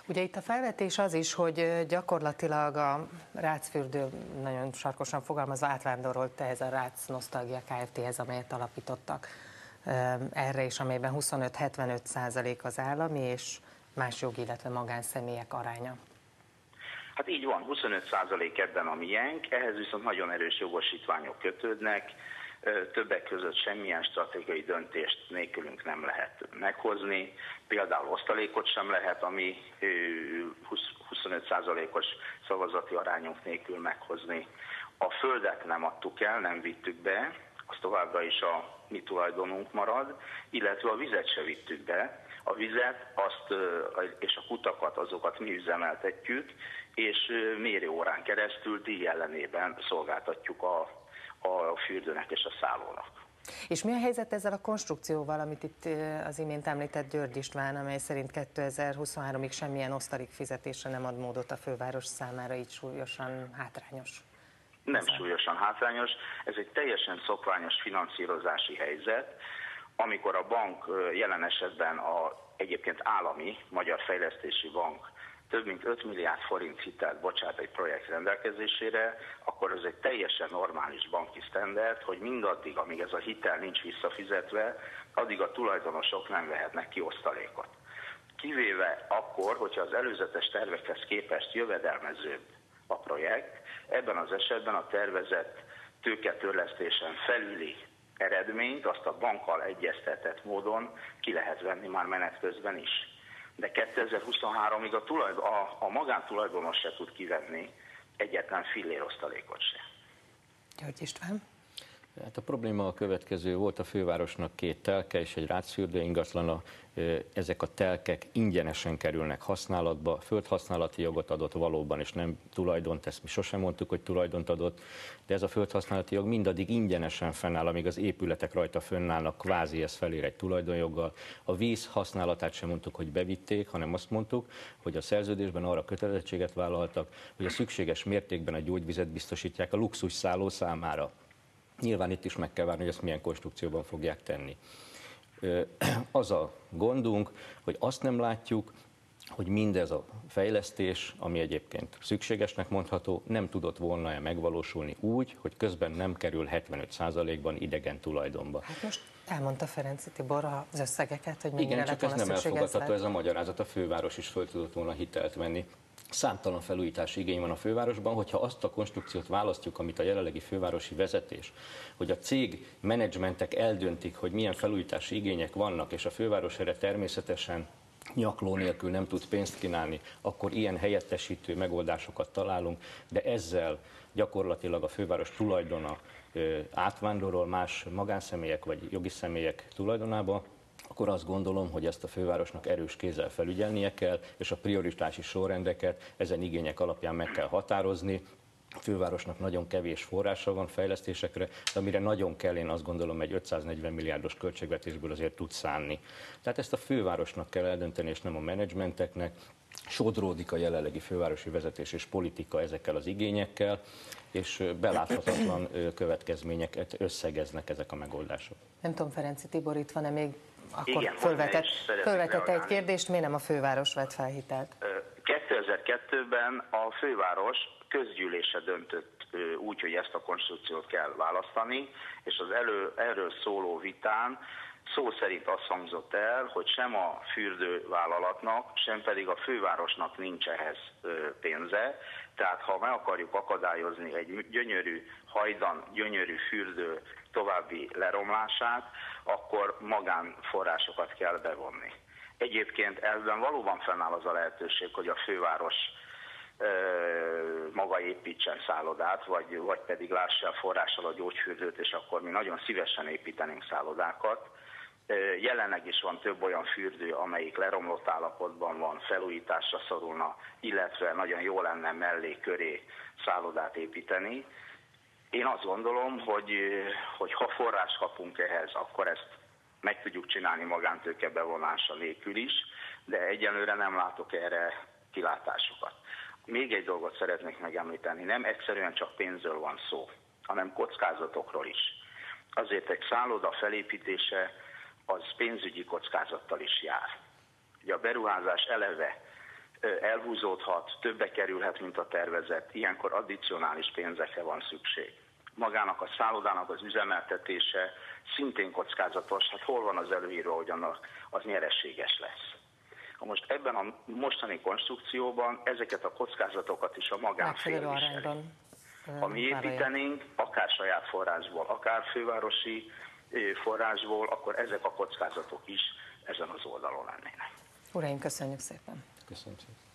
Ugye itt a felvetés az is, hogy gyakorlatilag a Rácfürdő, nagyon sarkosan fogalmazva, átvándorolt ehhez a Rác Nosztalgia Kft-hez, amelyet alapítottak erre is, amelyben 25-75% az állami és más jogi, illetve magánszemélyek aránya. Hát így van, 25% ebben a miénk, ehhez viszont nagyon erős jogosítványok kötődnek, többek között semmilyen stratégiai döntést nélkülünk nem lehet meghozni, például osztalékot sem lehet, ami 25%-os szavazati arányunk nélkül meghozni. A földet nem adtuk el, nem vittük be, az továbbra is a mi tulajdonunk marad, illetve a vizet se vittük be. A vizet és a kutakat, azokat mi üzemeltetjük, és mérőórán keresztül díj ellenében szolgáltatjuk a fürdőnek és a szállónak. És mi a helyzet ezzel a konstrukcióval, amit itt az imént említett György István, amely szerint 2023-ig semmilyen osztalék fizetésre nem ad módot a főváros számára, így súlyosan hátrányos? Nem súlyosan hátrányos, ez egy teljesen szokványos finanszírozási helyzet, amikor a bank, jelen esetben egyébként állami Magyar Fejlesztési Bank több mint 5 milliárd forint hitelt bocsát egy projekt rendelkezésére, akkor ez egy teljesen normális banki sztenderd, hogy mindaddig, amíg ez a hitel nincs visszafizetve, addig a tulajdonosok nem vehetnek ki osztalékot. Kivéve akkor, hogyha az előzetes tervekhez képest jövedelmezőbb a projekt, ebben az esetben a tervezett tőketörlesztésen felüli eredményt azt a bankkal egyeztetett módon ki lehet venni már menet közben is. De 2023-ig a magántulajdonos se tud kivenni egyetlen fillér osztalékot se. György István? Hát a probléma a következő, volt a fővárosnak 2 telke és egy Rácfürdő ingatlana, ezek a telkek ingyenesen kerülnek használatba, földhasználati jogot adott valóban, és nem tulajdont, ezt mi sosem mondtuk, hogy tulajdont adott, de ez a földhasználati jog mindaddig ingyenesen fennáll, amíg az épületek rajta fönnállnak, kvázi ez felér egy tulajdonjoggal. A víz használatát sem mondtuk, hogy bevitték, hanem azt mondtuk, hogy a szerződésben arra kötelezettséget vállaltak, hogy a szükséges mértékben a gyógyvizet biztosítják a luxusszálló számára. Nyilván itt is meg kell várni, hogy ezt milyen konstrukcióban fogják tenni. Az a gondunk, hogy azt nem látjuk, hogy mindez a fejlesztés, ami egyébként szükségesnek mondható, nem tudott volna megvalósulni úgy, hogy közben nem kerül 75%-ban idegen tulajdonba. Hát most elmondta Ferenczy Tibor az összegeket, hogy mennyire igen, csak ez nem elfogadható, ez a magyarázat, a főváros is föl tudott volna hitelt venni. Számtalan felújítási igény van a fővárosban, hogyha azt a konstrukciót választjuk, amit a jelenlegi fővárosi vezetés, hogy a cég menedzsmentek eldöntik, hogy milyen felújítási igények vannak, és a főváros erre természetesen nyakló nélkül nem tud pénzt kínálni, akkor ilyen helyettesítő megoldásokat találunk, de ezzel gyakorlatilag a főváros tulajdona átvándorol más magánszemélyek vagy jogi személyek tulajdonába, akkor azt gondolom, hogy ezt a fővárosnak erős kézzel felügyelnie kell, és a prioritási sorrendeket ezen igények alapján meg kell határozni. A fővárosnak nagyon kevés forrása van fejlesztésekre, de amire nagyon kell, én azt gondolom, egy 540 milliárdos költségvetésből azért tud szánni. Tehát ezt a fővárosnak kell eldönteni, és nem a menedzsmenteknek. Sodródik a jelenlegi fővárosi vezetés és politika ezekkel az igényekkel, és beláthatatlan következményeket összegeznek ezek a megoldások. Nem tudom, Ferenczy Tibor itt van-e még, akkor igen, fölvetett egy kérdést, miért nem a főváros vett fel hitelt? 2002-ben a főváros közgyűlése döntött úgy, hogy ezt a konstrukciót kell választani, és az erről szóló vitán szó szerint azt hangzott el, hogy sem a fürdővállalatnak, sem pedig a fővárosnak nincs ehhez pénze. Tehát ha meg akarjuk akadályozni egy gyönyörű hajdan, gyönyörű fürdő további leromlását, akkor magánforrásokat kell bevonni. Egyébként ebben valóban fennáll az a lehetőség, hogy a főváros maga építsen szállodát, vagy pedig lássa el forrással a gyógyfürdőt, és akkor mi nagyon szívesen építenénk szállodákat. Jelenleg is van több olyan fürdő, amelyik leromlott állapotban van, felújításra szorulna, illetve nagyon jó lenne mellé-köré szállodát építeni. Én azt gondolom, hogy ha forrás kapunk ehhez, akkor ezt meg tudjuk csinálni magántőke bevonása nélkül is, de egyelőre nem látok erre kilátásokat. Még egy dolgot szeretnék megemlíteni, nem egyszerűen csak pénzről van szó, hanem kockázatokról is. Azért egy szálloda felépítése az pénzügyi kockázattal is jár. Ugye a beruházás eleve elhúzódhat, többe kerülhet, mint a tervezett, ilyenkor addicionális pénzekre van szükség. Magának a szállodának az üzemeltetése szintén kockázatos, hát hol van az előírva, hogy annak az nyereséges lesz. Most ebben a mostani konstrukcióban ezeket a kockázatokat is a magánfél viseli. Ha mi építenénk, akár saját forrásból, akár fővárosi forrásból, akkor ezek a kockázatok is ezen az oldalon lennének. Uraim, köszönjük szépen! Köszönjük szépen!